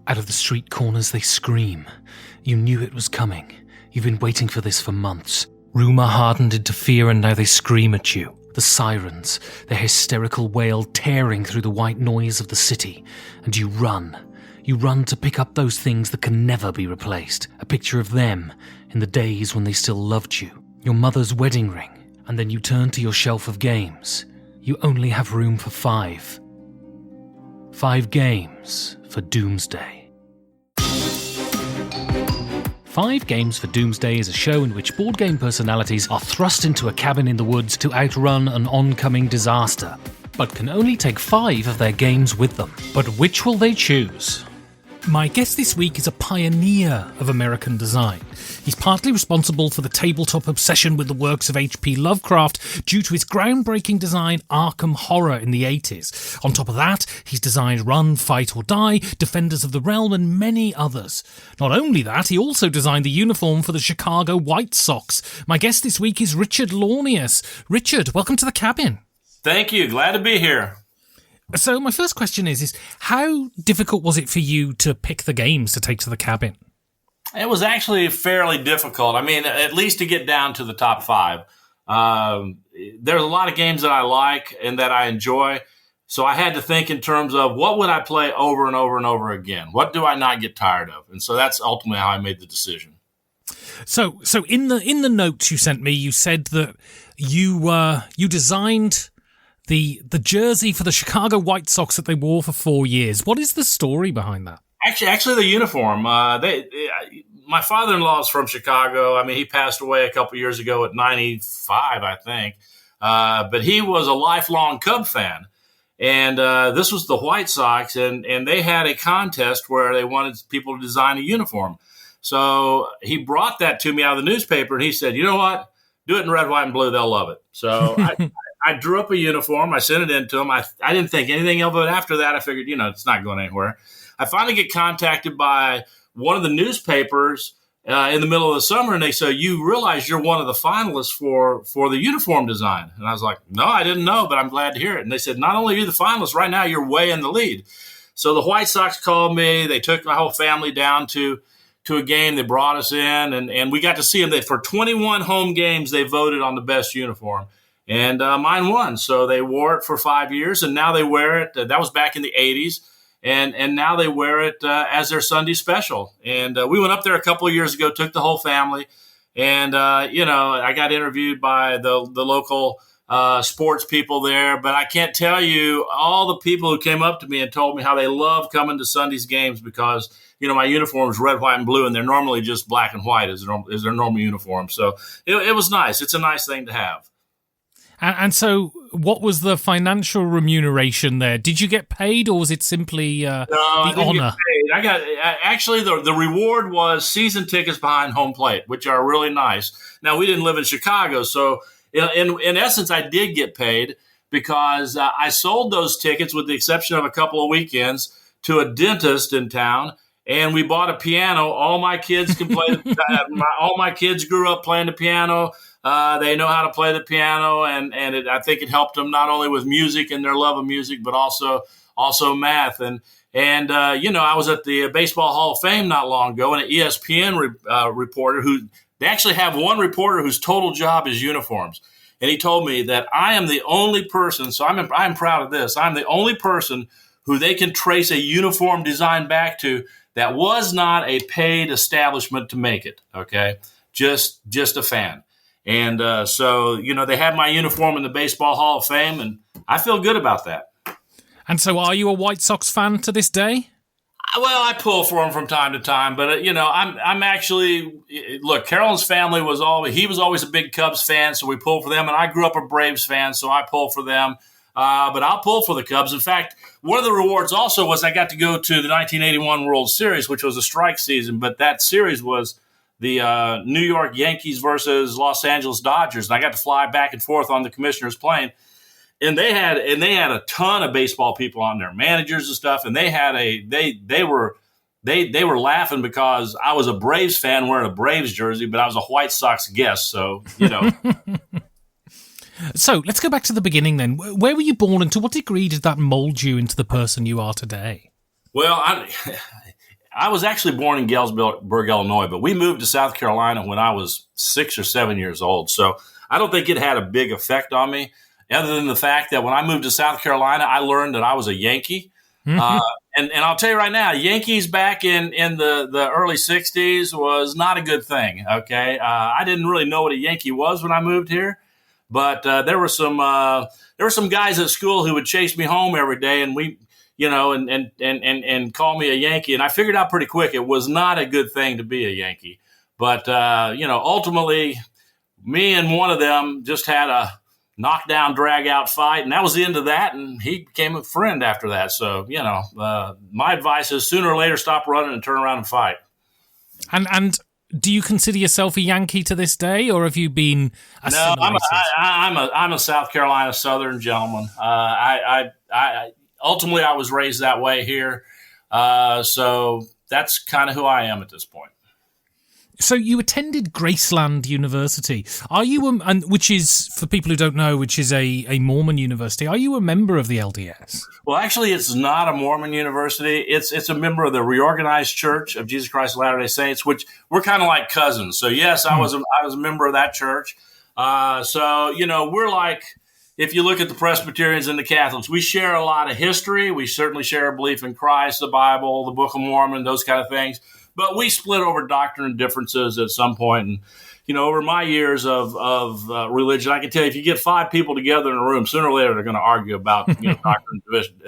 Out of the street corners they scream. You knew it was coming. You've been waiting for this for months. Rumour hardened into fear and now they scream at you. The sirens, their hysterical wail tearing through the white noise of the city. And you run. You run to pick up those things that can never be replaced. A picture of them in the days when they still loved you. Your mother's wedding ring. And then you turn to your shelf of games. You only have room for 5. 5 games for Doomsday. 5 Games for Doomsday is a show in which board game personalities are thrust into a cabin in the woods to outrun an oncoming disaster, but can only take 5 of their games with them. But which will they choose? My guest this week is a pioneer of American design. He's partly responsible for the tabletop obsession with the works of H.P. Lovecraft due to his groundbreaking design Arkham Horror in the 80s. On top of that, he's designed Run, Fight or Die, Defenders of the Realm and many others. Not only that, he also designed the uniform for the Chicago White Sox. My guest this week is Richard Launius. Richard, welcome to the cabin. Thank you. Glad to be here. So my first question is how difficult was it for you to pick the games to take to the cabin? It was actually fairly difficult. I mean, at least to get down to the top 5. There's a lot of games that I like and that I enjoy. So I had to think in terms of what would I play over and over and over again? What do I not get tired of? And so that's ultimately how I made the decision. So in the notes you sent me, you said that you designed the jersey for the Chicago White Sox that they wore for 4 years. What is the story behind that? Actually, the uniform. My father-in-law is from Chicago. I mean, he passed away a couple years ago at 95, I think. But he was a lifelong Cub fan. And this was the White Sox, and they had a contest where they wanted people to design a uniform. So he brought that to me out of the newspaper, and he said, you know what? Do it in red, white, and blue. They'll love it. So I drew up a uniform. I sent it in to him. I didn't think anything of it after that. I figured, it's not going anywhere. I finally get contacted by one of the newspapers in the middle of the summer, and they say, you realize you're one of the finalists for the uniform design. And I was like, no, I didn't know, but I'm glad to hear it. And they said, not only are you the finalist, right now you're way in the lead. So the White Sox called me. They took my whole family down to a game. They brought us in, and we got to see them. For 21 home games, they voted on the best uniform. And mine won. So they wore it for 5 years, and now they wear it. That was back in the 80s. And now they wear it as their Sunday special. And we went up there a couple of years ago, took the whole family. And, I got interviewed by the local sports people there. But I can't tell you all the people who came up to me and told me how they love coming to Sunday's games because, my uniform is red, white, and blue. And they're normally just black and white as their normal uniform. So it was nice. It's a nice thing to have. And so what was the financial remuneration there? Did you get paid or was it simply the honor? I got actually the reward was season tickets behind home plate, which are really nice. Now, we didn't live in Chicago, so in essence, I did get paid because I sold those tickets with the exception of a couple of weekends to a dentist in town. And we bought a piano. All my kids can play. All my kids grew up playing the piano. They know how to play the piano, and I think it helped them not only with music and their love of music, but also math. And I was at the Baseball Hall of Fame not long ago, and an ESPN reporter they actually have one reporter whose total job is uniforms. And he told me that I am the only person, so I'm proud of this, I'm the only person who they can trace a uniform design back to that was not a paid establishment to make it, okay? Just a fan. And so they have my uniform in the Baseball Hall of Fame, and I feel good about that. And so are you a White Sox fan to this day? Well, I pull for them from time to time, but, I'm actually – look, Carolyn's family was always a big Cubs fan, so we pull for them. And I grew up a Braves fan, so I pull for them. But I'll pull for the Cubs. In fact, one of the rewards also was I got to go to the 1981 World Series, which was a strike season. But that series was the New York Yankees versus Los Angeles Dodgers. And I got to fly back and forth on the commissioner's plane. And they had a ton of baseball people on there, managers and stuff. And they were laughing because I was a Braves fan wearing a Braves jersey, but I was a White Sox guest. So, So let's go back to the beginning then. Where were you born and to what degree did that mold you into the person you are today? Well, I was actually born in Galesburg, Illinois, but we moved to South Carolina when I was 6 or 7 years old. So I don't think it had a big effect on me, other than the fact that when I moved to South Carolina, I learned that I was a Yankee. And I'll tell you right now, Yankees back in the early 60s was not a good thing, okay? I didn't really know what a Yankee was when I moved here, but there were some guys at school who would chase me home every day, and we – and call me a Yankee. And I figured out pretty quick it was not a good thing to be a Yankee. But, ultimately, me and one of them just had a knockdown, drag-out fight, and that was the end of that, and he became a friend after that. So, my advice is sooner or later stop running and turn around and fight. And do you consider yourself a Yankee to this day, or have you been assimilated? No, I'm a South Carolina Southern gentleman. Ultimately, I was raised that way here, so that's kind of who I am at this point. So you attended Graceland University. Are you, which is, for people who don't know, which is a Mormon university? Are you a member of the LDS? Well, actually, it's not a Mormon university. It's a member of the Reorganized Church of Jesus Christ of Latter-day Saints, which we're kind of like cousins. So yes, I was a member of that church. We're like. If you look at the Presbyterians and the Catholics, we share a lot of history. We certainly share a belief in Christ, the Bible, the Book of Mormon, those kind of things. But we split over doctrine differences at some point. And, over my years of religion, I can tell you, if you get 5 people together in a room, sooner or later they're going to argue about doctrine division.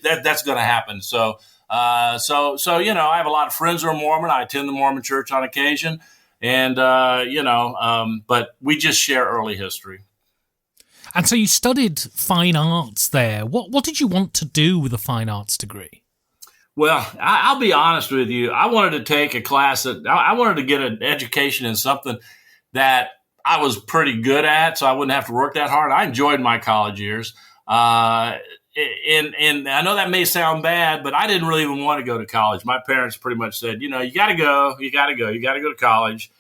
That's going to happen. So I have a lot of friends who are Mormon. I attend the Mormon church on occasion. And, but we just share early history. And so you studied fine arts there. What did you want to do with a fine arts degree? Well, I'll be honest with you. I wanted to take a class I wanted to get an education in something that I was pretty good at, so I wouldn't have to work that hard. I enjoyed my college years. And I know that may sound bad, but I didn't really even want to go to college. My parents pretty much said, you got to go to college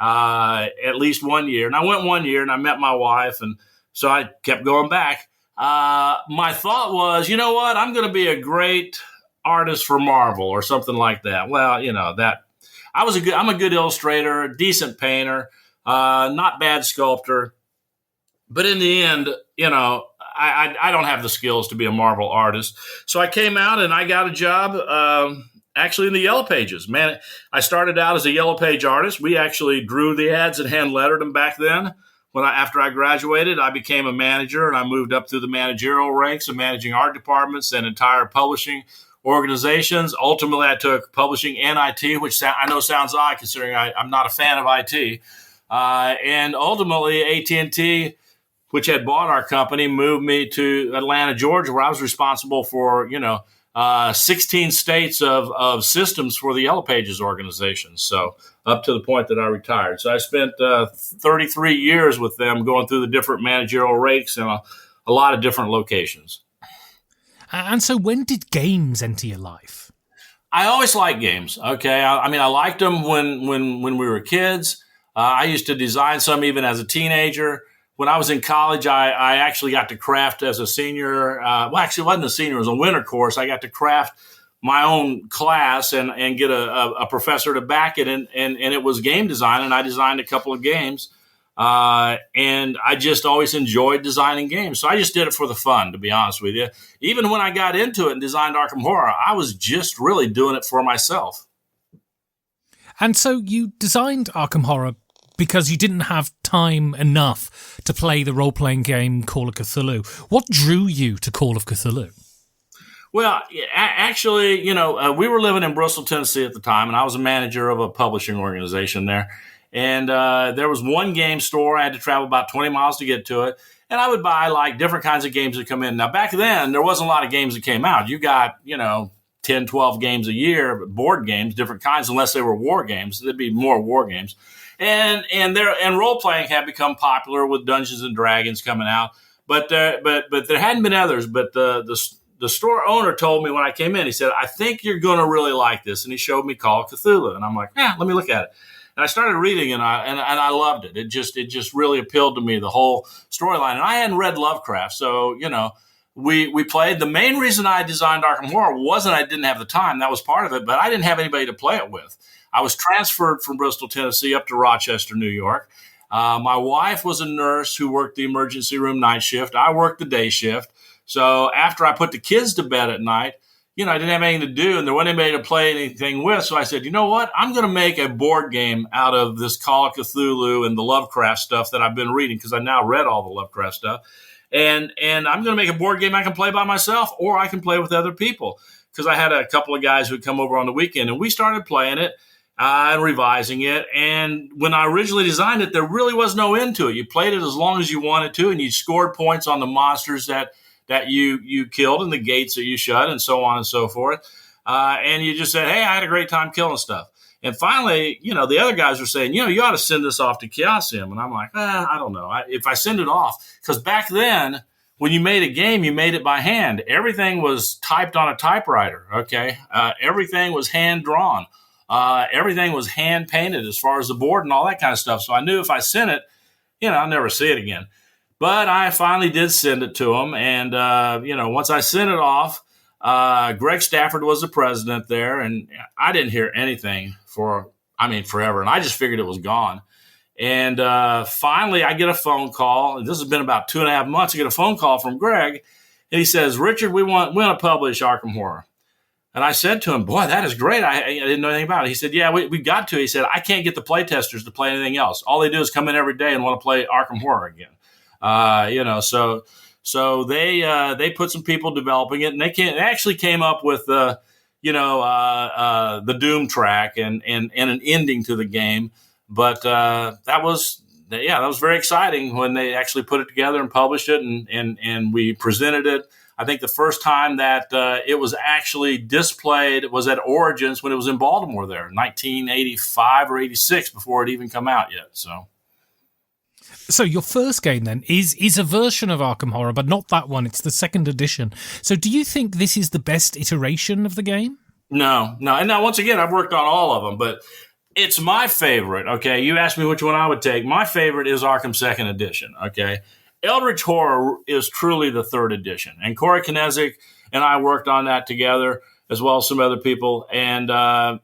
at least 1 year. And I went 1 year and I met my wife, and so I kept going back. My thought was, you know what? I'm going to be a great artist for Marvel or something like that. Well, I'm a good illustrator, a decent painter, not bad sculptor. But in the end, I don't have the skills to be a Marvel artist. So I came out and I got a job actually in the Yellow Pages. Man, I started out as a Yellow Page artist. We actually drew the ads and hand lettered them back then. After I graduated, I became a manager, and I moved up through the managerial ranks of managing art departments and entire publishing organizations. Ultimately, I took publishing and IT, which I know sounds odd considering I'm not a fan of IT. And ultimately, AT&T, which had bought our company, moved me to Atlanta, Georgia, where I was responsible for, 16 states of systems for the Yellow Pages organization. So up to the point that I retired. So I spent 33 years with them going through the different managerial ranks in a lot of different locations. And so when did games enter your life? I always liked games. Okay. I liked them when we were kids. I used to design some even as a teenager. When I was in college, I actually got to craft as a senior. Actually, it wasn't a senior. It was a winter course. I got to craft my own class and get a professor to back it. And it was game design. And I designed a couple of games. And I just always enjoyed designing games. So I just did it for the fun, to be honest with you. Even when I got into it and designed Arkham Horror, I was just really doing it for myself. And so you designed Arkham Horror because you didn't have time enough to play the role-playing game Call of Cthulhu. What drew you to Call of Cthulhu? Well, actually, we were living in Bristol, Tennessee at the time, and I was a manager of a publishing organization there. And there was one game store. I had to travel about 20 miles to get to it. And I would buy different kinds of games that come in. Now, back then, there wasn't a lot of games that came out. You got, 10, 12 games a year, board games, different kinds, unless they were war games. There'd be more war games. And role-playing had become popular with Dungeons and Dragons coming out. But there hadn't been others. But the store owner told me when I came in, he said, I think you're going to really like this. And he showed me Call of Cthulhu. And I'm like, let me look at it. And I started reading, and I loved it. It just really appealed to me, the whole storyline. And I hadn't read Lovecraft, so we played. The main reason I designed Arkham Horror wasn't I didn't have the time. That was part of it, but I didn't have anybody to play it with. I was transferred from Bristol, Tennessee up to Rochester, New York. My wife was a nurse who worked the emergency room night shift. I worked the day shift. So after I put the kids to bed at night, I didn't have anything to do and there wasn't anybody to play anything with. So I said, you know what? I'm going to make a board game out of this Call of Cthulhu and the Lovecraft stuff that I've been reading, because I now read all the Lovecraft stuff. And I'm going to make a board game I can play by myself, or I can play with other people, because I had a couple of guys who would come over on the weekend, and we started playing it and revising it. And when I originally designed it, there really was no end to it. You played it as long as you wanted to, and you scored points on the monsters that you killed and the gates that you shut and so on and so forth. And you just said, hey, I had a great time killing stuff. And finally, the other guys were saying, you ought to send this off to Chaosium. And I'm like, I don't know. If I send it off, because back then, when you made a game, you made it by hand. Everything was typed on a typewriter, okay? Everything was hand-drawn. Everything was hand-painted as far as the board and all that kind of stuff. So I knew if I sent it, I'll never see it again. But I finally did send it to them. And, once I sent it off, Greg Stafford was the president there, and I didn't hear anything for forever. And I just figured it was gone. And finally, I get a phone call. This has been about 2.5 months. I get a phone call from Greg, and he says, Richard, we want to publish Arkham Horror. And I said to him, boy, that is great. I didn't know anything about it. He said, yeah, we got to. He said, I can't get the play testers to play anything else. All they do is come in every day and want to play Arkham Horror again. So they put some people developing it, and they actually came up with the Doom track and an ending to the game. But that was very exciting when they actually put it together and published it, and we presented it. I think the first time that it was actually displayed was at Origins when it was in Baltimore there, 1985 or 86, before it even come out yet. So your first game then is a version of Arkham Horror, but not that one. It's the second edition. So do you think this is the best iteration of the game? No. And now, once again, I've worked on all of them, but it's my favorite, okay? You asked me which one I would take. My favorite is Arkham 2nd Edition, okay? Eldritch Horror is truly the 3rd edition. And Corey Kinesic and I worked on that together, as well as some other people. And I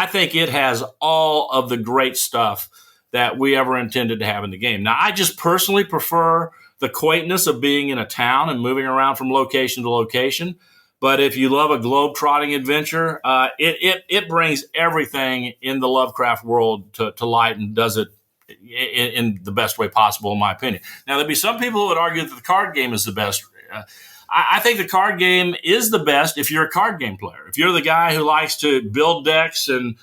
think it has all of the great stuff that we ever intended to have in the game. Now, I just personally prefer the quaintness of being in a town and moving around from location to location. But if you love a globe-trotting adventure, it brings everything in the Lovecraft world to light and does it in the best way possible, in my opinion. Now, there'd be some people who would argue that the card game is the best. I think the card game is the best if you're a card game player. If you're the guy who likes to build decks and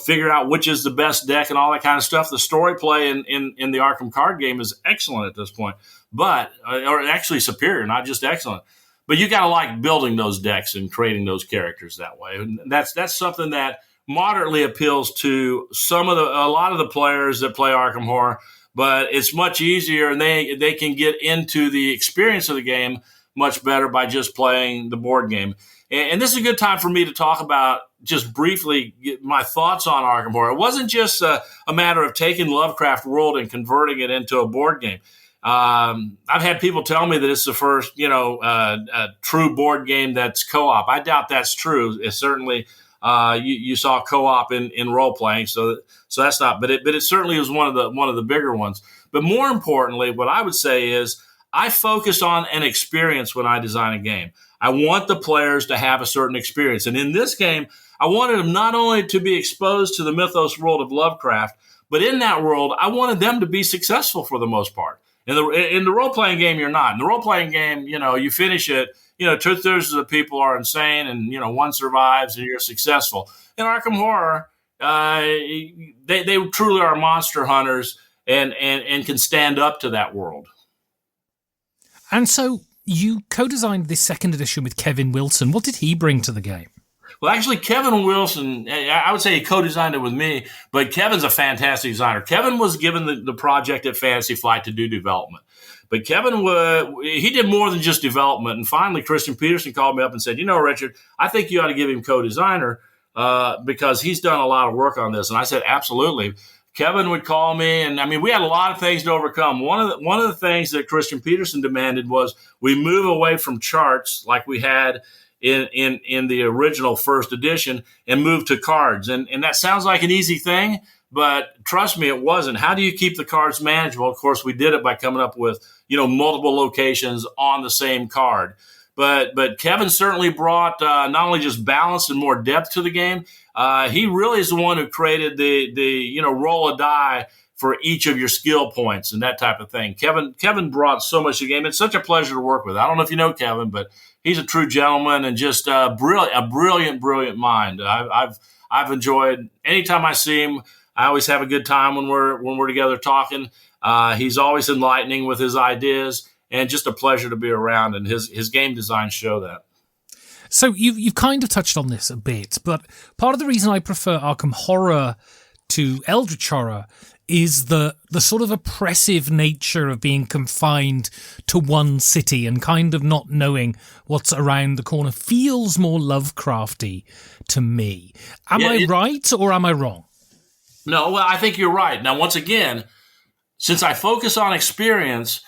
figure out which is the best deck and all that kind of stuff. The story play in the Arkham card game is excellent at this point, but or actually superior, not just excellent. But you got to like building those decks and creating those characters that way. And that's something that moderately appeals to a lot of the players that play Arkham Horror. But it's much easier, and they can get into the experience of the game much better by just playing the board game. And this is a good time for me to talk about, just briefly, my thoughts on Arkham Horror. It wasn't just a matter of taking Lovecraft World and converting it into a board game. I've had people tell me that it's the first, true board game that's co-op. I doubt that's true. It's certainly you saw co-op in role playing, so that's not. But it certainly was one of the bigger ones. But more importantly, what I would say is I focus on an experience when I design a game. I want the players to have a certain experience. And in this game, I wanted them not only to be exposed to the mythos world of Lovecraft, but in that world, I wanted them to be successful for the most part. In the role-playing game, you're not. In the role-playing game, you finish it, 2/3 of the people are insane and, one survives and you're successful. In Arkham Horror, they truly are monster hunters and can stand up to that world. And so you co-designed this 2nd edition with Kevin Wilson. What did he bring to the game? Well, actually, Kevin Wilson, I would say he co-designed it with me, but Kevin's a fantastic designer. Kevin was given the project at Fantasy Flight to do development. But Kevin, he did more than just development. And finally, Christian Peterson called me up and said, Richard, I think you ought to give him co-designer because he's done a lot of work on this. And I said, absolutely. Kevin would call me, and I mean, we had a lot of things to overcome. One of the things that Christian Peterson demanded was we move away from charts like we had in the original first edition and move to cards. And that sounds like an easy thing, but trust me, it wasn't. How do you keep the cards manageable? Of course, we did it by coming up with, multiple locations on the same card. But Kevin certainly brought not only just balance and more depth to the game. He really is the one who created the roll a die for each of your skill points and that type of thing. Kevin brought so much to the game. It's such a pleasure to work with. I don't know if you know Kevin, but he's a true gentleman and just a brilliant mind. I've enjoyed anytime I see him. I always have a good time when we're together talking. He's always enlightening with his ideas, and just a pleasure to be around. And his game designs show that. So you've kind of touched on this a bit, but part of the reason I prefer Arkham Horror to Eldritch Horror is the sort of oppressive nature of being confined to one city and kind of not knowing what's around the corner feels more Lovecrafty to me. Am I right or am I wrong? No, well, I think you're right. Now, once again, since I focus on experience,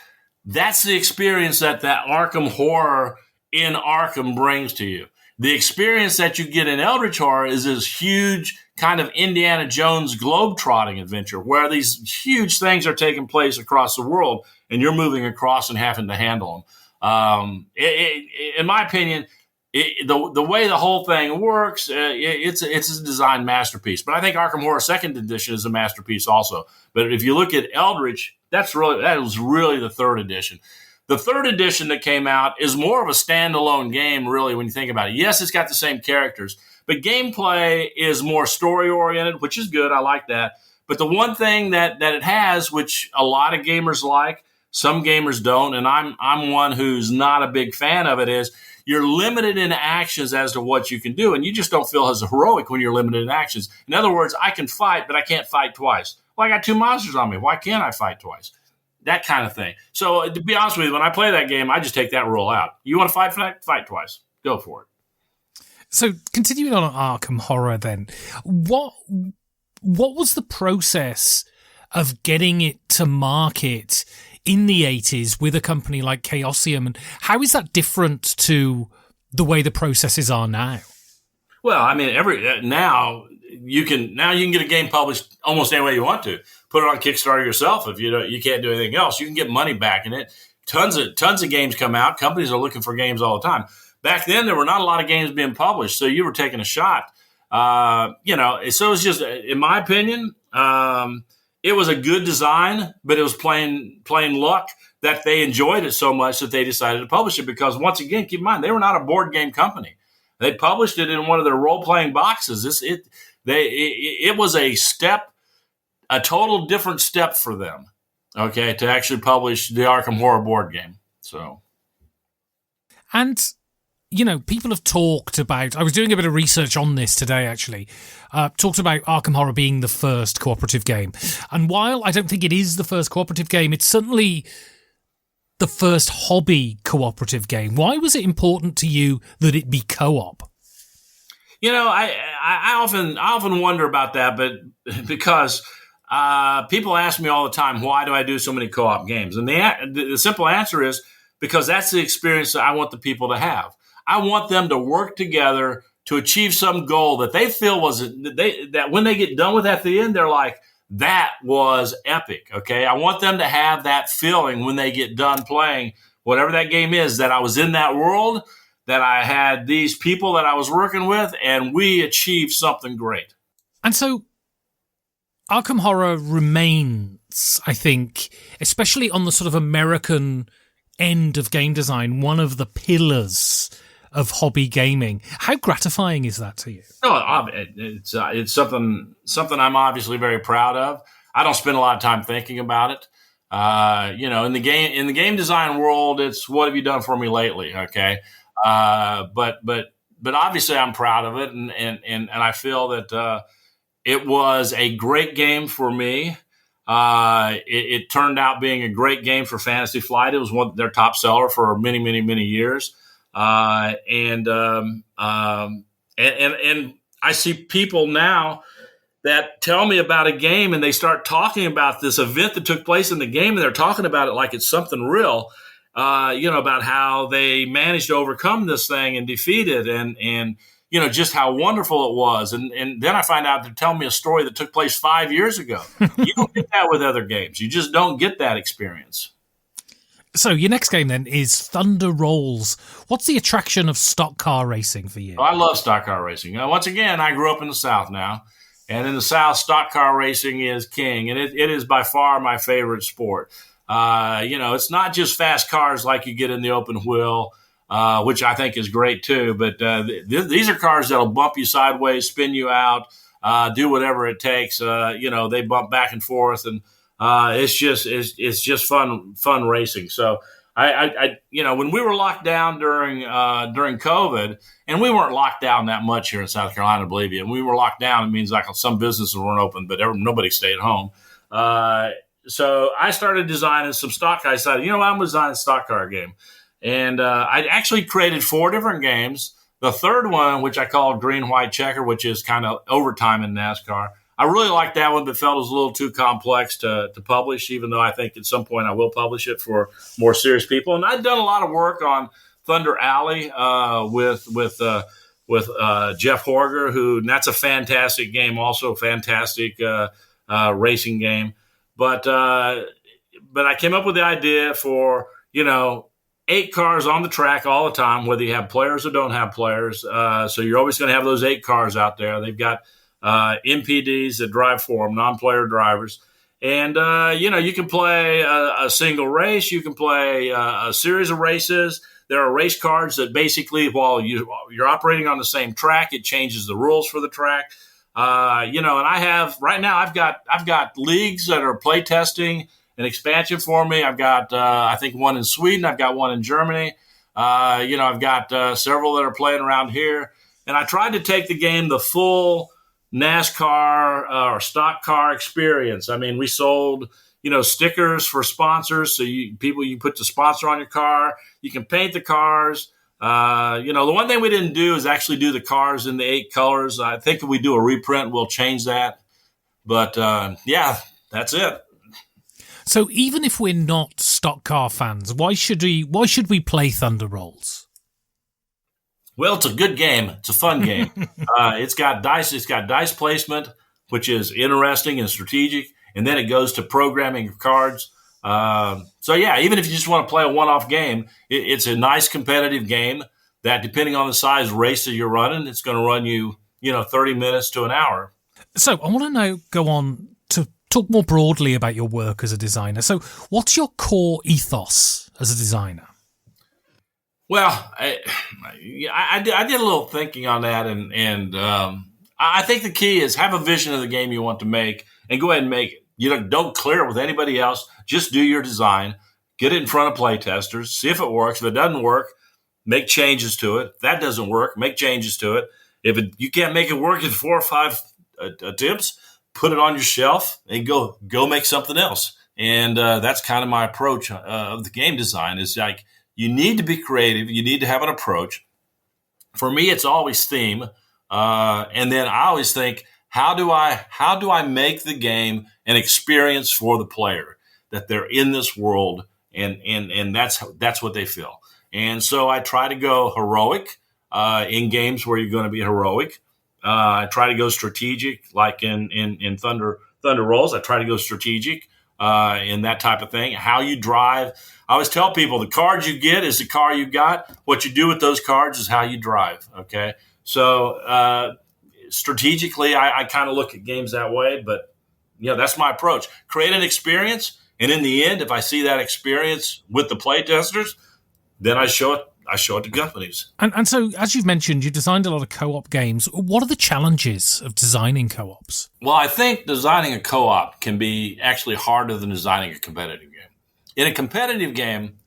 that's the experience that Arkham Horror in Arkham brings to you. The experience that you get in Eldritch Horror is this huge kind of Indiana Jones globe-trotting adventure where these huge things are taking place across the world and you're moving across and having to handle them. In my opinion, the way the whole thing works, it's a design masterpiece. But I think Arkham Horror 2nd Edition is a masterpiece also. But if you look at Eldritch, that was really the 3rd edition. The 3rd edition that came out is more of a standalone game, really, when you think about it. Yes, it's got the same characters, but gameplay is more story-oriented, which is good. I like that. But the one thing that it has, which a lot of gamers like, some gamers don't, and I'm one who's not a big fan of it, is you're limited in actions as to what you can do, and you just don't feel as heroic when you're limited in actions. In other words, I can fight, but I can't fight twice. Well, I got 2 monsters on me. Why can't I fight twice? That kind of thing. So to be honest with you, when I play that game, I just take that rule out. You want to fight twice. Go for it. So continuing on Arkham Horror then, what was the process of getting it to market in the 80s with a company like Chaosium, and how is that different to the way the processes are now? Well, I mean, now you can get a game published almost any way you want to. Put it on Kickstarter yourself if you can't do anything else. You can get money back in it. Tons of games come out. Companies are looking for games all the time. Back then, there were not a lot of games being published, so you were taking a shot. So it's just, in my opinion, it was a good design, but it was plain luck that they enjoyed it so much that they decided to publish it. Because once again, keep in mind, they were not a board game company. They published it in one of their role-playing boxes. It was a total different step for them, okay, to actually publish the Arkham Horror board game. So, and people have talked about. I was doing a bit of research on this today, actually. Talked about Arkham Horror being the first cooperative game, and while I don't think it is the first cooperative game, it's certainly the first hobby cooperative game. Why was it important to you that it be co-op? I often wonder about that, but because people ask me all the time, why do I do so many co-op games? And the simple answer is because that's the experience that I want the people to have. I want them to work together to achieve some goal that they feel that when they get done with at the end, they're like, that was epic. Okay. I want them to have that feeling when they get done playing whatever that game is, that I was in that world, that I had these people that I was working with, and we achieved something great. And so Arkham Horror remains, I think, especially on the sort of American end of game design, one of the pillars of hobby gaming. How gratifying is that to you? Oh, it's something I'm obviously very proud of. I don't spend a lot of time thinking about it. In the game design world, it's what have you done for me lately? Okay, but obviously I'm proud of it, and I feel that it was a great game for me. It turned out being a great game for Fantasy Flight. It was their top seller for many, many, many years. And I see people now that tell me about a game, and they start talking about this event that took place in the game, and they're talking about it like it's something real, about how they managed to overcome this thing and defeat it, and just how wonderful it was. And then I find out they're telling me a story that took place 5 years ago. You don't get that with other games. You just don't get that experience. So your next game then is Thunder Rolls. What's the attraction of stock car racing for you? Oh, I love stock car racing. Once again, I grew up in the South now. And in the South, stock car racing is king. And it is by far my favorite sport. It's not just fast cars like you get in the open wheel, which I think is great too. But these are cars that'll bump you sideways, spin you out, do whatever it takes. They bump back and forth, and it's just fun racing. So I when we were locked down during COVID, and we weren't locked down that much here in South Carolina, believe you. And we were locked down. It means like some businesses weren't open, but nobody stayed home. So I started designing some stock. I decided, I'm going to design a stock car game. And I actually created 4 different games. The third one, which I called Green, White, Checker, which is kind of overtime in NASCAR. I really liked that one, but felt it was a little too complex to publish, even though I think at some point I will publish it for more serious people. And I'd done a lot of work on Thunder Alley with Jeff Horger, and that's a fantastic game, also fantastic racing game. But I came up with the idea for, 8 cars on the track all the time, whether you have players or don't have players. So you're always going to have those 8 cars out there. They've got MPDs that drive for them, non-player drivers. And, you can play a single race. You can play a series of races. There are race cards that basically, while you're operating on the same track, it changes the rules for the track. And I have right now, I've got leagues that are play testing an expansion for me. I've got, I think, one in Sweden. I've got one in Germany. I've got several that are playing around here. And I tried to take the game the full NASCAR or stock car experience. I mean, we sold, stickers for sponsors. So you put the sponsor on your car. You can paint the cars. The one thing we didn't do is actually do the cars in the 8 colors. I think if we do a reprint, we'll change that. But that's it. So even if we're not stock car fans, why should we play Thunder Rolls? Well, it's a good game. It's a fun game. It's got dice. It's got dice placement, which is interesting and strategic. And then it goes to programming of cards. Even if you just want to play a one-off game, it's a nice competitive game that, depending on the size race that you're running, it's going to run you, 30 minutes to an hour. So I want to now go on to talk more broadly about your work as a designer. So what's your core ethos as a designer? Well, I did a little thinking on that, and I think the key is have a vision of the game you want to make and go ahead and make it. Don't clear it with anybody else. Just do your design, get it in front of play testers, see if it works. If it doesn't work, make changes to it. If that doesn't work, make changes to it. If you can't make it work in 4 or 5 attempts, put it on your shelf and go make something else. And that's kind of my approach of the game design. Is like, you need to be creative. You need to have an approach. For me, it's always theme. And then I always think, how do I make the game an experience for the player, that they're in this world and that's what they feel. And so I try to go heroic in games where you're going to be heroic. I try to go strategic, like in Thunder Rolls. I try to go strategic in that type of thing. How you drive. I always tell people the cards you get is the car you got. What you do with those cards is how you drive. Okay, so strategically, I kind of look at games that way. But that's my approach. Create an experience, and in the end, if I see that experience with the play testers, then I show it to companies. And so, as you've mentioned, you've designed a lot of co-op games. What are the challenges of designing co-ops? Well, I think designing a co-op can be actually harder than designing a competitive game. In a competitive game,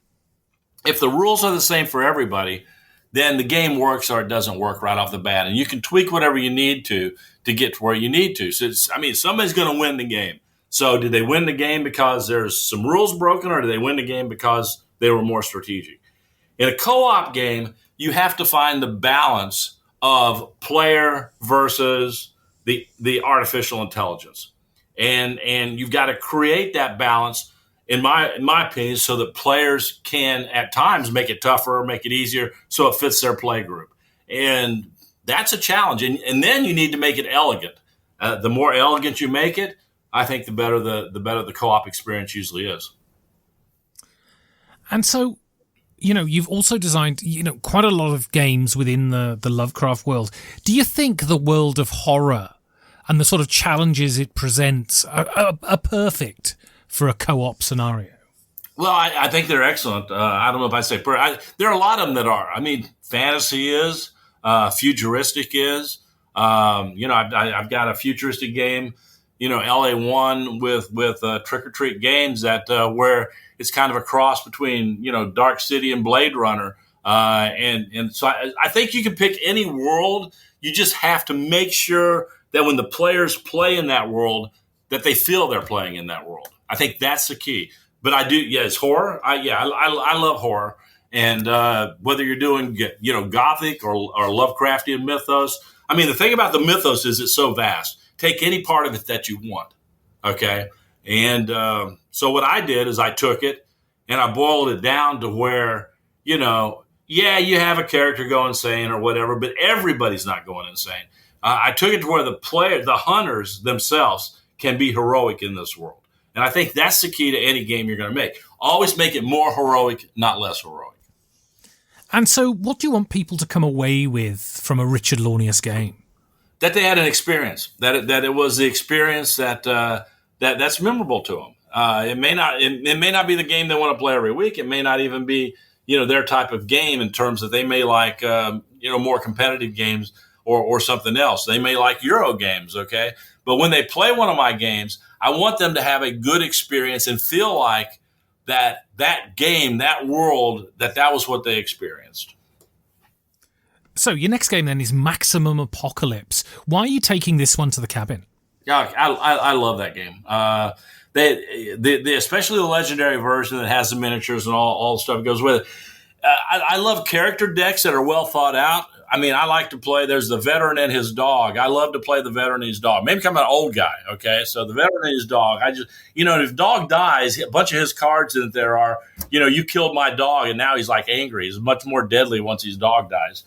if the rules are the same for everybody, then the game works or it doesn't work right off the bat. And you can tweak whatever you need to get to where you need to. So, somebody's going to win the game. So did they win the game because there's some rules broken, or did they win the game because they were more strategic? In a co-op game, you have to find the balance of player versus the artificial intelligence, and you've got to create that balance, in my opinion, so that players can at times make it tougher, make it easier, so it fits their play group, and that's a challenge. And then you need to make it elegant. The more elegant you make it, I think the better the co-op experience usually is. And so, you've also designed, quite a lot of games within the Lovecraft world. Do you think the world of horror and the sort of challenges it presents are perfect for a co-op scenario? Well, I think they're excellent. I don't know if I say there are a lot of them that are. I mean, fantasy is, futuristic is. I've got a futuristic game, LA1 with Trick or Treat Games that where it's kind of a cross between Dark City and Blade Runner, and so I think you can pick any world. You just have to make sure that when the players play in that world, that they feel they're playing in that world. I think that's the key. But it's horror. I love horror, and whether you're doing Gothic or Lovecraftian mythos. I mean, the thing about the mythos is it's so vast. Take any part of it that you want, okay? And so what I did is I took it and I boiled it down to where, you have a character go insane or whatever, but everybody's not going insane. I took it to where the hunters themselves can be heroic in this world. And I think that's the key to any game you're going to make. Always make it more heroic, not less heroic. And so what do you want people to come away with from a Richard Launius game? That they had an experience, that it was the experience that's memorable to them. It may not be the game they want to play every week. It may not even be their type of game in terms that they may like more competitive games or something else. They may like Euro games, okay? But when they play one of my games, I want them to have a good experience and feel like that game, that world, that was what they experienced. So your next game then is Maximum Apocalypse. Why are you taking this one to the cabin? Yeah, I love that game. Especially the legendary version that has the miniatures and all the stuff that goes with it. I love character decks that are well thought out. I mean, I like to play. There's the veteran and his dog. I love to play the veteran and his dog. Maybe I'm an old guy, okay? So the veteran and his dog. I just, if dog dies, a bunch of his cards in there are, you killed my dog, and now he's like angry. He's much more deadly once his dog dies.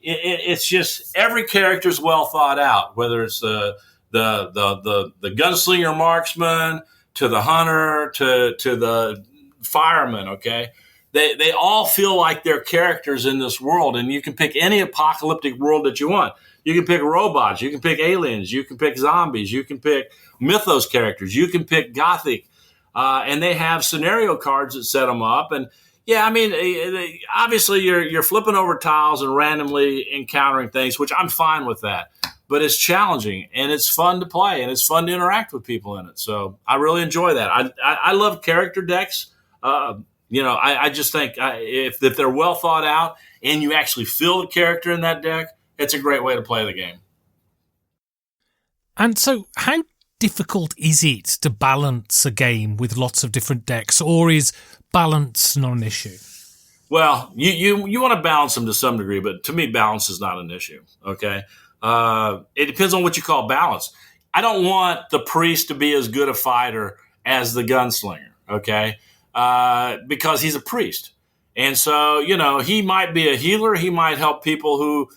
It's just every character is well thought out. Whether it's the gunslinger marksman to the hunter to the fireman, okay? They all feel like they're characters in this world, and you can pick any apocalyptic world that you want. You can pick robots, you can pick aliens, you can pick zombies, you can pick mythos characters, you can pick Gothic, and they have scenario cards that set them up. And yeah, I mean, obviously you're flipping over tiles and randomly encountering things, which I'm fine with that. But it's challenging, and it's fun to play, and it's fun to interact with people in it. So I really enjoy that. I love character decks. I just think if they're well thought out and you actually feel the character in that deck, it's a great way to play the game. And so how difficult is it to balance a game with lots of different decks, or is balance not an issue? Well, you want to balance them to some degree, but to me, balance is not an issue, okay? It depends on what you call balance. I don't want the priest to be as good a fighter as the gunslinger, okay? Because he's a priest. And so, he might be a healer. He might help people who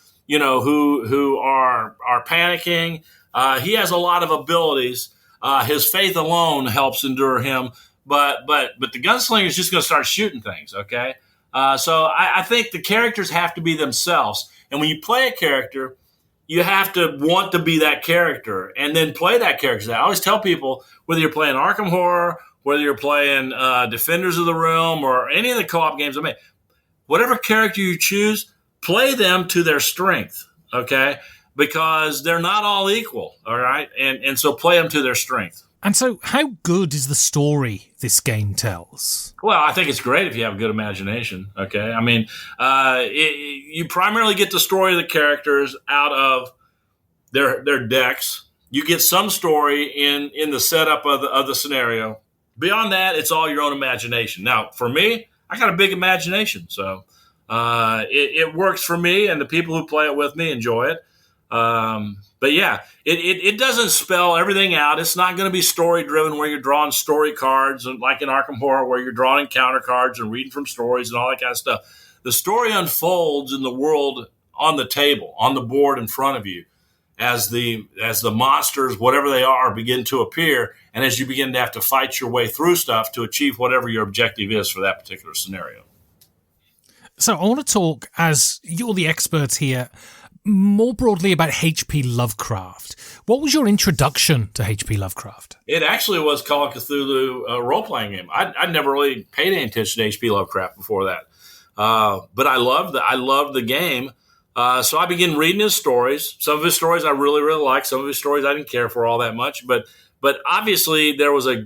are panicking. He has a lot of abilities. His faith alone helps endure him. But the gunslinger is just going to start shooting things, okay? So I think the characters have to be themselves. And when you play a character, you have to want to be that character and then play that character. I always tell people, whether you're playing Arkham Horror, whether you're playing Defenders of the Realm or any of the co-op games I make, whatever character you choose, play them to their strength, okay? Because they're not all equal, all right? And so play them to their strength. And so how good is the story this game tells? Well, I think it's great if you have a good imagination, okay? I mean, you primarily get the story of the characters out of their decks. You get some story in the setup of the scenario. Beyond that, it's all your own imagination. Now, for me, I got a big imagination, so it works for me, and the people who play it with me enjoy it. But yeah, it doesn't spell everything out. It's not going to be story driven where you're drawing story cards and like in Arkham Horror where you're drawing encounter cards and reading from stories and all that kind of stuff. The story unfolds in the world on the table, on the board in front of you as the monsters, whatever they are, begin to appear, and as you begin to have to fight your way through stuff to achieve whatever your objective is for that particular scenario. So I want to talk, as you're the experts here, more broadly about H.P. Lovecraft. What was your introduction to H.P. Lovecraft? It actually was Call of Cthulhu role-playing game. I'd never really paid any attention to H.P. Lovecraft before that. But I loved the game. So I began reading his stories. Some of his stories I really, really liked. Some of his stories I didn't care for all that much. But obviously there was a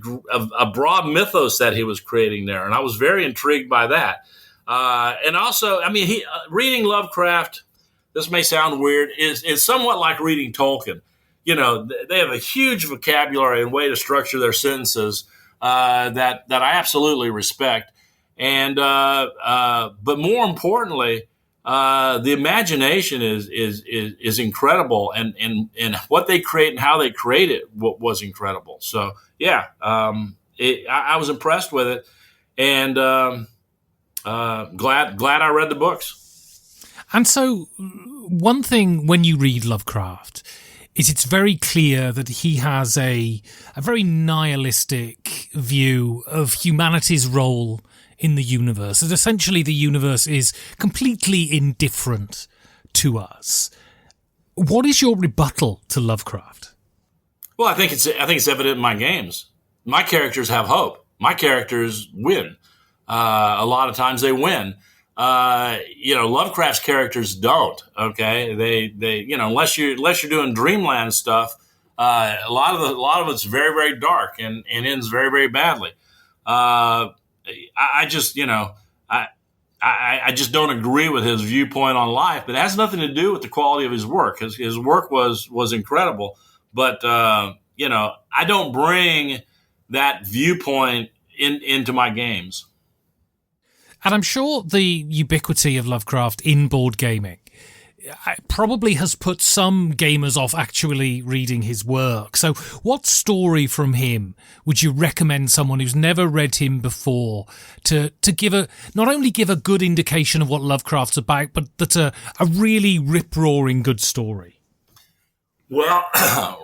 broad mythos that he was creating there, and I was very intrigued by that. And also, I mean, reading Lovecraft, this may sound weird, is somewhat like reading Tolkien. You know, they have a huge vocabulary and way to structure their sentences that I absolutely respect. And but more importantly, the imagination is incredible, and what they create and how they create it was incredible. So yeah, I was impressed with it, and glad I read the books. And so, one thing when you read Lovecraft is it's very clear that he has a very nihilistic view of humanity's role in the universe. That essentially the universe is completely indifferent to us. What is your rebuttal to Lovecraft? Well, I think it's evident in my games. My characters have hope. My characters win. A lot of times they win. Lovecraft's characters don't. Okay, they unless you're doing dreamland stuff, a lot of it's very, very dark and ends very, very badly. I just don't agree with his viewpoint on life, but it has nothing to do with the quality of his work. His work was incredible, but I don't bring that viewpoint into my games. And I'm sure the ubiquity of Lovecraft in board gaming probably has put some gamers off actually reading his work. So what story from him would you recommend someone who's never read him before to not only give a good indication of what Lovecraft's about, but that's a really rip-roaring good story? Well,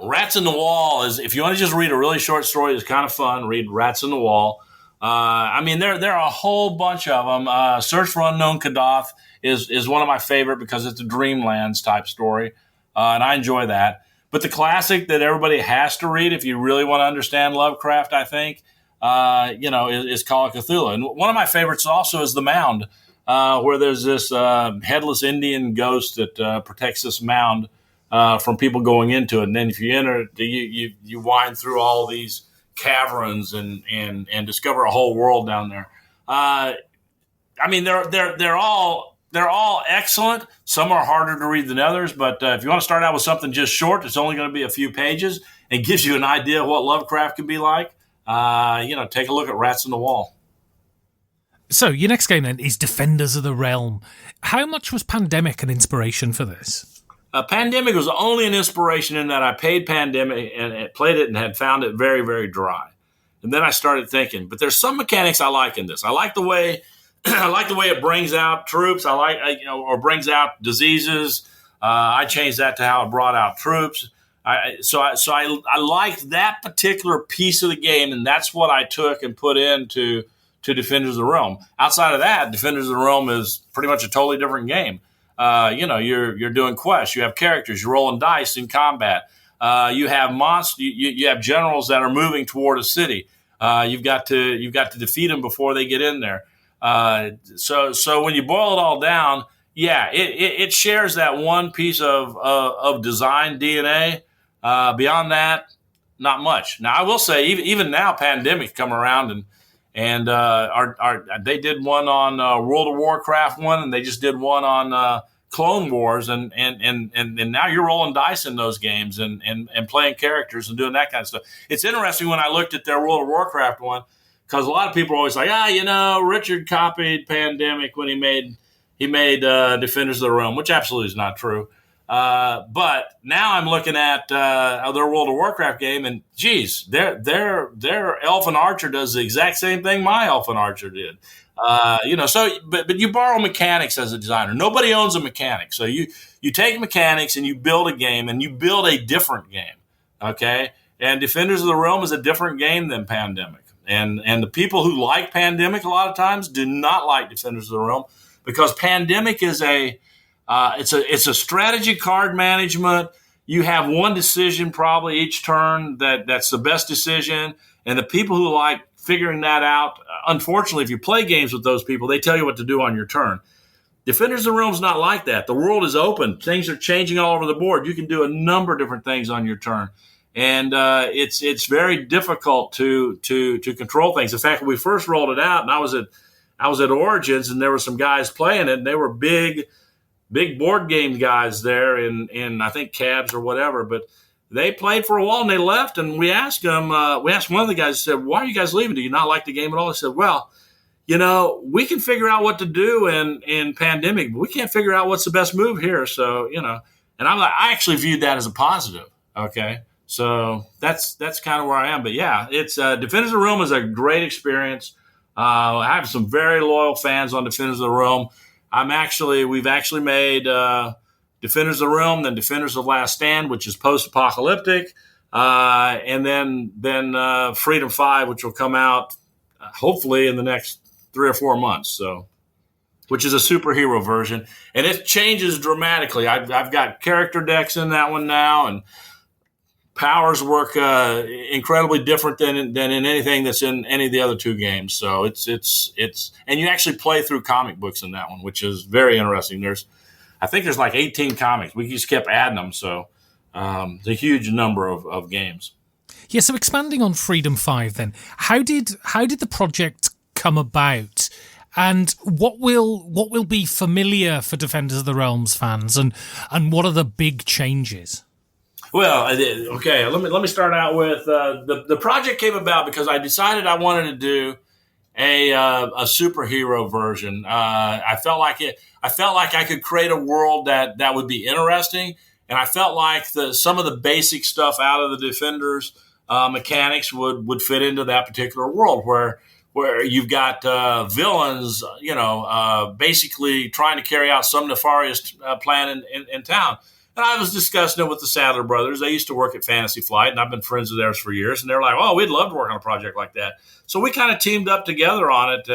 Rats in the Wall is, if you want to just read a really short story that's kind of fun, read Rats in the Wall. There are a whole bunch of them. Search for Unknown Kadath is one of my favorite because it's a Dreamlands type story, and I enjoy that. But the classic that everybody has to read if you really want to understand Lovecraft, I think, is Call of Cthulhu. And one of my favorites also is The Mound, where there's this headless Indian ghost that protects this mound from people going into it. And then if you enter it, you wind through all these caverns and discover a whole world down there. They're all excellent. Some are harder to read than others, but if you want to start out with something just short, it's only going to be a few pages and gives you an idea of what Lovecraft can be like. Take a look at Rats in the Wall. So your next game then is Defenders of the Realm. How much was Pandemic an inspiration for this? Pandemic was only an inspiration in that I paid Pandemic and played it and had found it very, very dry. And then I started thinking, but there's some mechanics I like in this. I like the way it brings out troops. Or brings out diseases. I changed that to how it brought out troops. I liked that particular piece of the game, and that's what I took and put into Defenders of the Realm. Outside of that, Defenders of the Realm is pretty much a totally different game. You're doing quests. You have characters. You're rolling dice in combat. You have monsters. You have generals that are moving toward a city. You've got to defeat them before they get in there. So when you boil it all down, yeah, it shares that one piece of design DNA. Beyond that, not much. Now I will say, even now, Pandemic come around and they did one on World of Warcraft one, and they just did one on Clone Wars, and now you're rolling dice in those games and playing characters and doing that kind of stuff. It's interesting when I looked at their World of Warcraft one, because a lot of people are always like, Richard copied Pandemic when he made Defenders of the Realm, which absolutely is not true. But now I'm looking at their World of Warcraft game, and geez, their Elfin Archer does the exact same thing my Elfin Archer did. But you borrow mechanics as a designer. Nobody owns a mechanic, so you take mechanics and you build a game, and you build a different game. Okay, and Defenders of the Realm is a different game than Pandemic, and the people who like Pandemic a lot of times do not like Defenders of the Realm because Pandemic is it's a strategy card management. You have one decision probably each turn that's the best decision, and the people who like figuring that out, unfortunately, if you play games with those people, they tell you what to do on your turn. Defenders of the Realm is not like that. The world is open. Things are changing all over the board. You can do a number of different things on your turn, and it's very difficult to control things. In fact, when we first rolled it out, and I was at Origins, and there were some guys playing it, and they were big board game guys there in I think Cabs or whatever, but they played for a while and they left, and we asked them. We asked one of the guys, said, "Why are you guys leaving? Do you not like the game at all?" They said, "Well, we can figure out what to do in Pandemic, but we can't figure out what's the best move here." So, and I actually viewed that as a positive. Okay, so that's kind of where I am. But yeah, it's Defenders of the Realm is a great experience. I have some very loyal fans on Defenders of the Realm. We've actually made Defenders of the Realm, then Defenders of Last Stand, which is post-apocalyptic, and then Freedom 5, which will come out hopefully in the next 3 or 4 months. So, which is a superhero version, and it changes dramatically. I've got character decks in that one now, and powers work incredibly different than in anything that's in any of the other two games. So it's and you actually play through comic books in that one, which is very interesting. I think there's like 18 comics. We just kept adding them. So it's a huge number of games. Yeah. So expanding on Freedom 5, then how did the project come about? And what will be familiar for Defenders of the Realms fans, and what are the big changes? Well, okay. Let me start out with the project came about because I decided I wanted to do a superhero version. I felt like I could create a world that would be interesting, and I felt like some of the basic stuff out of the Defenders mechanics would fit into that particular world where you've got villains, basically trying to carry out some nefarious plan in town. And I was discussing it with the Sadler brothers. They used to work at Fantasy Flight, and I've been friends of theirs for years. And they're like, "Oh, we'd love to work on a project like that." So we kind of teamed up together on it,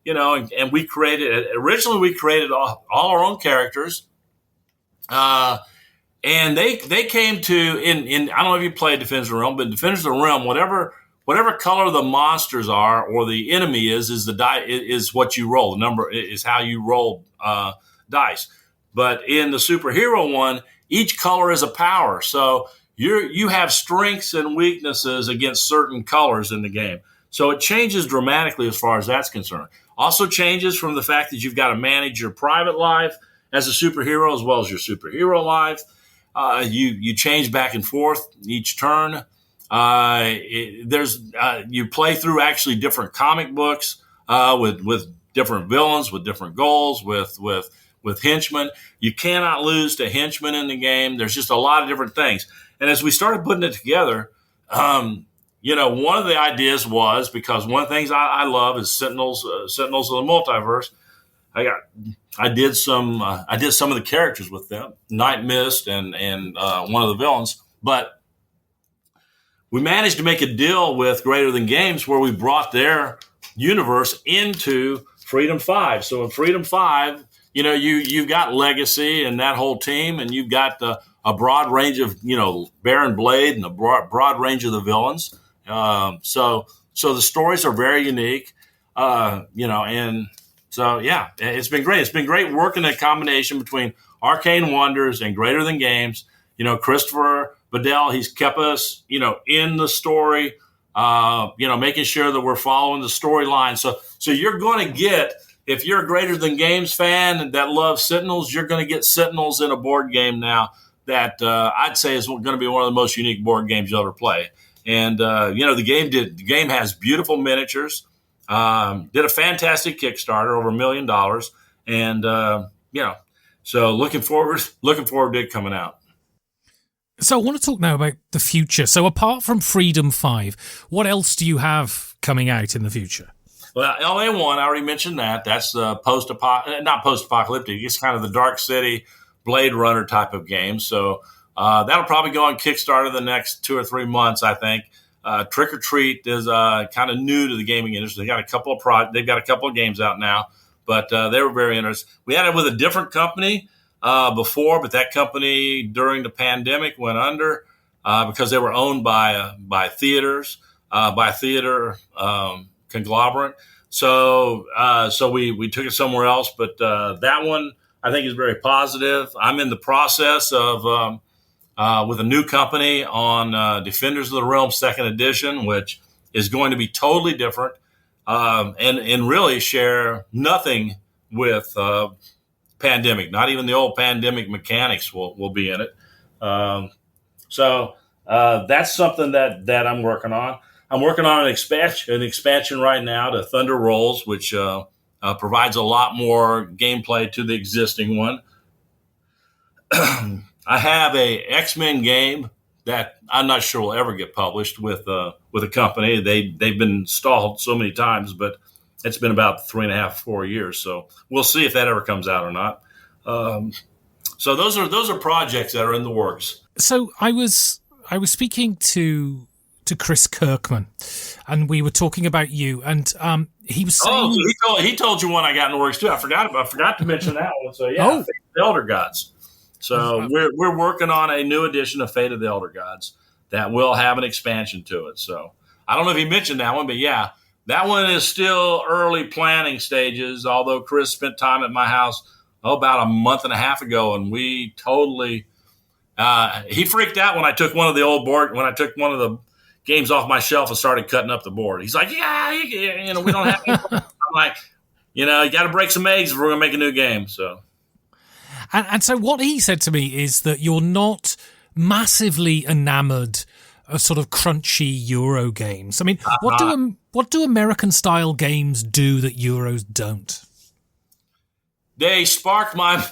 and we created. Originally, we created all our own characters, and they came to in. I don't know if you played Defenders of the Realm, but Defenders of the Realm, whatever color the monsters are or the enemy is the die is what you roll. The number is how you roll dice. But in the superhero one, each color is a power. So you have strengths and weaknesses against certain colors in the game. So it changes dramatically as far as that's concerned. Also changes from the fact that you've got to manage your private life as a superhero as well as your superhero life. You change back and forth each turn. You play through actually different comic books with different villains, with different goals, with henchmen. You cannot lose to henchmen in the game. There's just a lot of different things. And as we started putting it together, one of the ideas was, because one of the things I love is Sentinels of the Multiverse. I did some of the characters with them, Night Mist and one of the villains. But we managed to make a deal with Greater Than Games where we brought their universe into Freedom 5. So in Freedom 5, you've got Legacy and that whole team, and you've got a broad range of, Baron Blade and a broad range of the villains. So the stories are very unique, and so, yeah, it's been great. It's been great working a combination between Arcane Wonders and Greater Than Games. Christopher Bedell, he's kept us, in the story, making sure that we're following the storyline. So you're going to get, if you're a Greater Than Games fan that loves Sentinels, you're going to get Sentinels in a board game now that I'd say is going to be one of the most unique board games you'll ever play. And, the game has beautiful miniatures, did a fantastic Kickstarter, over $1 million. And, So looking forward to it coming out. So I want to talk now about the future. So apart from Freedom 5, what else do you have coming out in the future? Well, LA1, I already mentioned that. That's not post-apocalyptic. It's kind of the Dark City, Blade Runner type of game. So that'll probably go on Kickstarter the next 2 or 3 months, I think. Trick or Treat is kind of new to the gaming industry. They've got a couple of games out now, but they were very interesting. We had it with a different company before, but that company during the pandemic went under because they were owned by theaters, by a theater conglomerate. So we took it somewhere else, but that one I think is very positive. I'm in the process of with a new company on Defenders of the Realm 2nd Edition, which is going to be totally different and really share nothing with Pandemic. Not even the old Pandemic mechanics will be in it. So that's something that I'm working on. I'm working on an expansion right now to Thunder Rolls, which provides a lot more gameplay to the existing one. I have a X-Men game that I'm not sure will ever get published with a company. They've been stalled so many times, but it's been about 3.5, 4 years. So we'll see if that ever comes out or not. So those are projects that are in the works. So I was speaking to Chris Kirkman, and we were talking about you, and he was saying, he told you one I got in the works too. I forgot to mention that one. So yeah, Fate of the Elder Gods. So we're working on a new edition of Fate of the Elder Gods that will have an expansion to it. So I don't know if he mentioned that one, but yeah, that one is still early planning stages. Although Chris spent time at my house about a month and a half ago, and we totally he freaked out when I took one of the games off my shelf and started cutting up the board. He's like, yeah, we don't have any. I'm like, you got to break some eggs if we're going to make a new game. So. And so what he said to me is that you're not massively enamored of sort of crunchy Euro games. I mean, what do American style games do that Euros don't? They spark my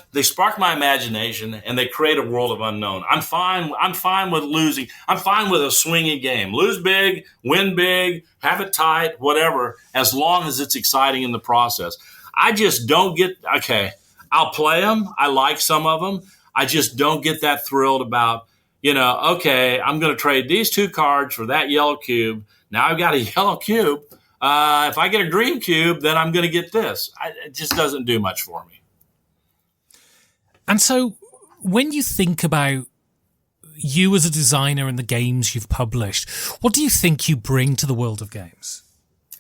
imagination, and they create a world of unknown. I'm fine with losing. I'm fine with a swinging game. Lose big, win big, have it tight, whatever, as long as it's exciting in the process. I just don't get, okay, I'll play them. I like some of them. I just don't get that thrilled about, okay, I'm going to trade these 2 cards for that yellow cube. Now I've got a yellow cube. If I get a green cube, then I'm going to get this. It just doesn't do much for me. And so when you think about you as a designer and the games you've published, what do you think you bring to the world of games?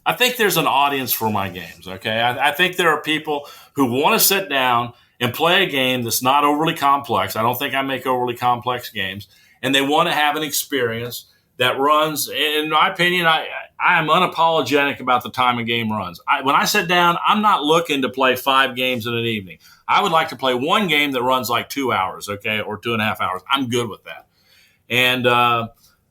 I think there's an audience for my games, okay? I think there are people who want to sit down and play a game that's not overly complex. I don't think I make overly complex games. And they want to have an experience that runs, in my opinion, I am unapologetic about the time a game runs. When I sit down, I'm not looking to play 5 games in an evening. I would like to play one game that runs like 2 hours, okay, or 2.5 hours. I'm good with that. And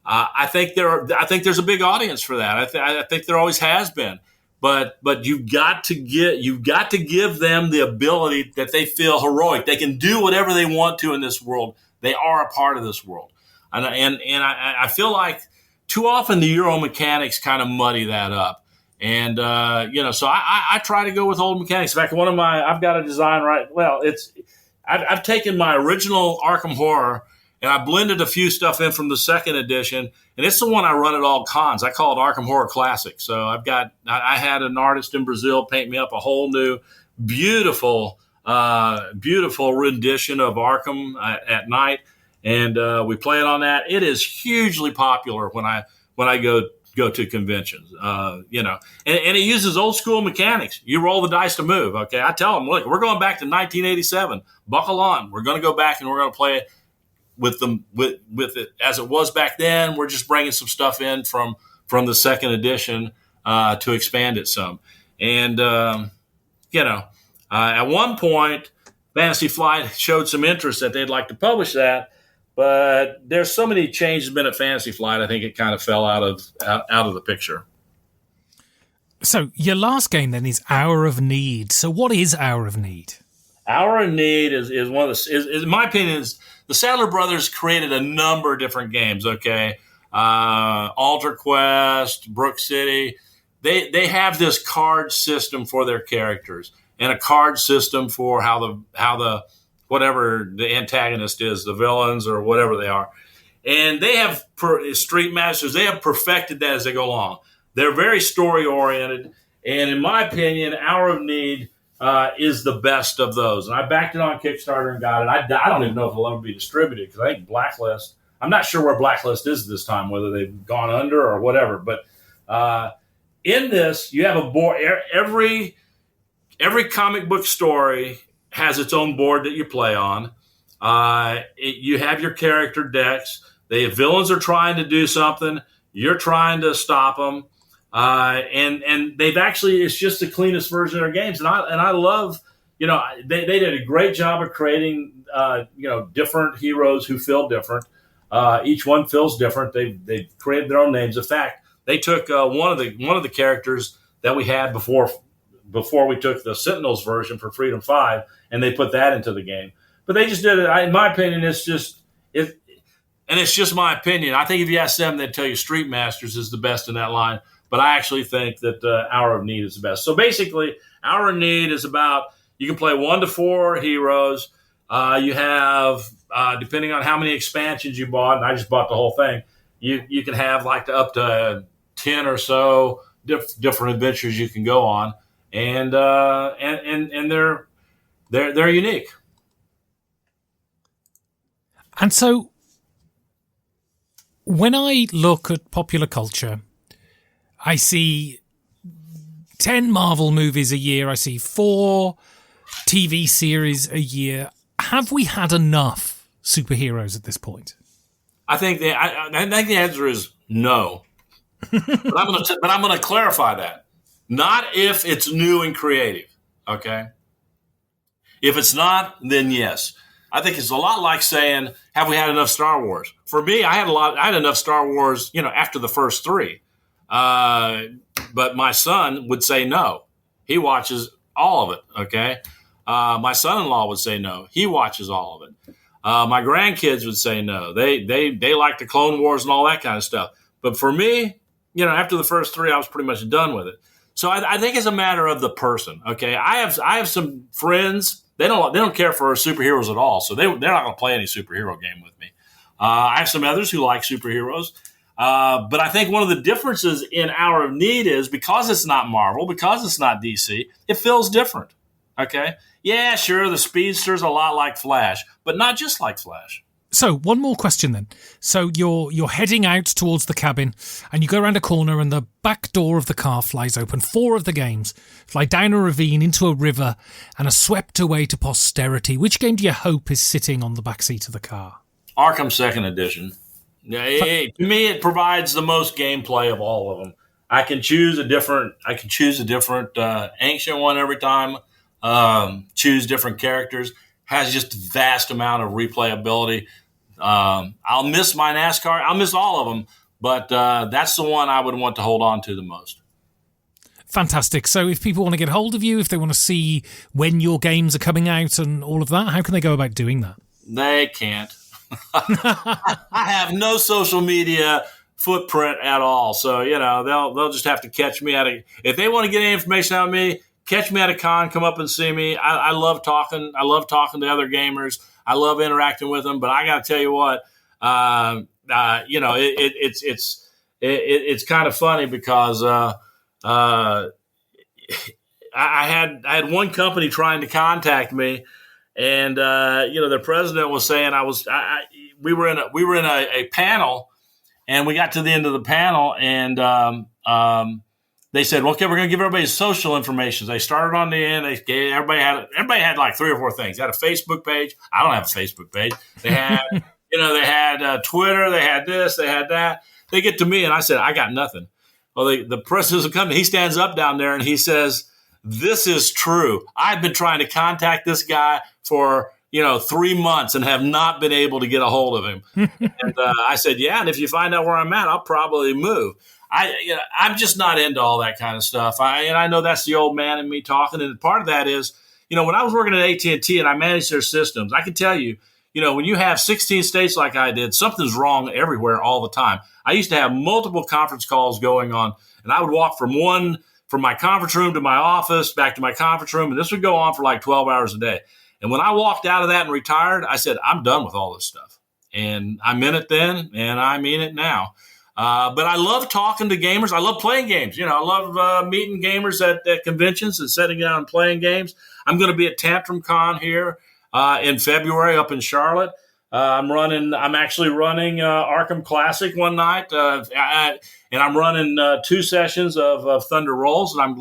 I think there's a big audience for that. I think there always has been. But you've got to give them the ability that they feel heroic. They can do whatever they want to in this world. They are a part of this world. And I feel like too often the Euro mechanics kind of muddy that up. And, so I try to go with old mechanics. In fact, I've got a design I've taken my original Arkham Horror and I blended a few stuff in from the 2nd edition. And it's the one I run at all cons. I call it Arkham Horror Classic. So I had an artist in Brazil paint me up a whole new, beautiful rendition of Arkham at night. And we play it on that. It is hugely popular when I go to conventions, and it uses old school mechanics. You roll the dice to move. Okay. I tell them, look, we're going back to 1987. Buckle on. We're going to go back and we're going to play it with it as it was back then. We're just bringing some stuff in from the 2nd edition to expand it some. And, at one point, Fantasy Flight showed some interest that they'd like to publish that. But there's so many changes been at Fantasy Flight, I think it kind of fell out of the picture. So your last game then is Hour of Need. So what is Hour of Need? Hour of Need is one of the, is in my opinion, is the Sadler brothers created a number of different games. Okay, Alter Quest, Brook City. They have this card system for their characters and a card system for how the whatever the antagonist is, the villains or whatever they are. And they have Street Masters. They have perfected that as they go along. They're very story oriented, and in my opinion, Hour of Need is the best of those. And I backed it on Kickstarter and got it. I don't even know if it'll ever be distributed because I think Blacklist. I'm not sure where Blacklist is this time, whether they've gone under or whatever. But in this, you have a board. Every comic book story has its own board that you play on. You have your character decks. The villains are trying to do something. You're trying to stop them. And they've actually, it's just the cleanest version of their games. And I love, they did a great job of creating, different heroes who feel different. Each one feels different. They created their own names. In fact, they took one of the characters that we had before we took the Sentinels version for Freedom 5, and they put that into the game. But they just did it. In my opinion, it's just my opinion. I think if you ask them, they'd tell you Street Masters is the best in that line. But I actually think that Hour of Need is the best. So basically, Hour of Need is about, you can play 1 to 4 heroes. You have, depending on how many expansions you bought, and I just bought the whole thing, you can have like up to 10 or so different adventures you can go on, and they're unique. And so, when I look at popular culture, I see 10 Marvel movies a year. I see 4 TV series a year. Have we had enough superheroes at this point? I think the answer is no. but I'm going to clarify that. Not if it's new and creative. Okay. If it's not, then yes. I think it's a lot like saying, have we had enough Star Wars? For me, I had enough Star Wars, after the first 3. But my son would say no. He watches all of it. Okay. My son-in-law would say no. He watches all of it. My grandkids would say no. They like the Clone Wars and all that kind of stuff. But for me, after the first 3, I was pretty much done with it. So I think it's a matter of the person. Okay. I have some friends. They don't care for superheroes at all. So they're not going to play any superhero game with me. I have some others who like superheroes. But I think one of the differences in Hour of Need is because it's not Marvel, because it's not DC, it feels different. Okay. Yeah, sure. The Speedster's a lot like Flash, but not just like Flash. So one more question then. So you're heading out towards the cabin and you go around a corner and the back door of the car flies open. 4 of the games fly down a ravine into a river and are swept away to posterity. Which game do you hope is sitting on the back seat of the car? Arkham 2nd Edition. Yeah, to me, it provides the most gameplay of all of them. I can choose a different ancient one every time. Choose different characters. Has just a vast amount of replayability. I'll miss my NASCAR. I'll miss all of them, but that's the one I would want to hold on to the most. Fantastic. So if people want to get hold of you, if they want to see when your games are coming out and all of that, how can they go about doing that? They can't. I have no social media footprint at all. So, they'll just have to catch me if they want to get any information out of me, catch me at a con, come up and see me. I love talking. I love talking to other gamers. I love interacting with them. But I got to tell you what, it's kind of funny because I had one company trying to contact me, and their president was saying we were in a panel, and we got to the end of the panel, and they said, okay, we're going to give everybody social information. They started on the end. Everybody had like 3 or 4 things. They had a Facebook page. I don't have a Facebook page. They had, they had Twitter. They had this. They had that. They get to me, and I said, I got nothing. Well, the president of the company, he stands up down there, and he says, this is true. I've been trying to contact this guy for 3 months and have not been able to get a hold of him. And I said, yeah, and if you find out where I'm at, I'll probably move. I'm just not into all that kind of stuff. I know that's the old man in me talking, and part of that is, when I was working at AT&T and I managed their systems, I can tell you, when you have 16 states like I did, something's wrong everywhere all the time. I used to have multiple conference calls going on, and I would walk from my conference room to my office, back to my conference room, and this would go on for like 12 hours a day. And when I walked out of that and retired, I said, I'm done with all this stuff. And I meant it then, and I mean it now. But I love talking to gamers. I love playing games. I love meeting gamers at conventions and sitting down and playing games. I'm going to be at Tantrum Con here in February up in Charlotte. I'm actually running Arkham Classic one night, and I'm running 2 sessions of Thunder Rolls. And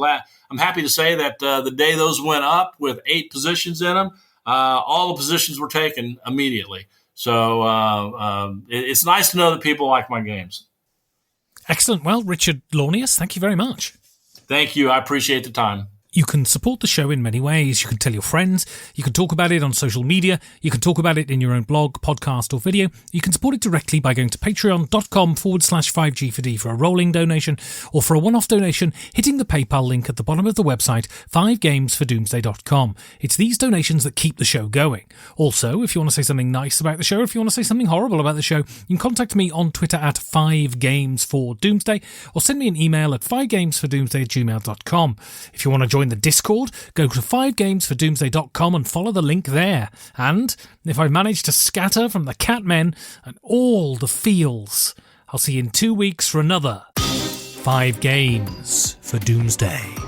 I'm happy to say that the day those went up with 8 positions in them, all the positions were taken immediately. So it's nice to know that people like my games. Excellent. Well, Richard Launius, thank you very much. Thank you. I appreciate the time. You can support the show in many ways. You can tell your friends. You can talk about it on social media. You can talk about it in your own blog, podcast, or video. You can support it directly by going to patreon.com/5G4D for a rolling donation, or for a one-off donation, hitting the PayPal link at the bottom of the website, 5gamesfordoomsday.com. It's these donations that keep the show going. Also, if you want to say something nice about the show, if you want to say something horrible about the show, you can contact me on Twitter at 5gamesfordoomsday, or send me an email at 5gamesfordoomsday@gmail.com. If you want to join the Discord, go to 5gamesfordoomsday.com and follow the link there. And if I've managed to scatter from the Catmen and all the feels, I'll see you in 2 weeks for another 5 Games for Doomsday.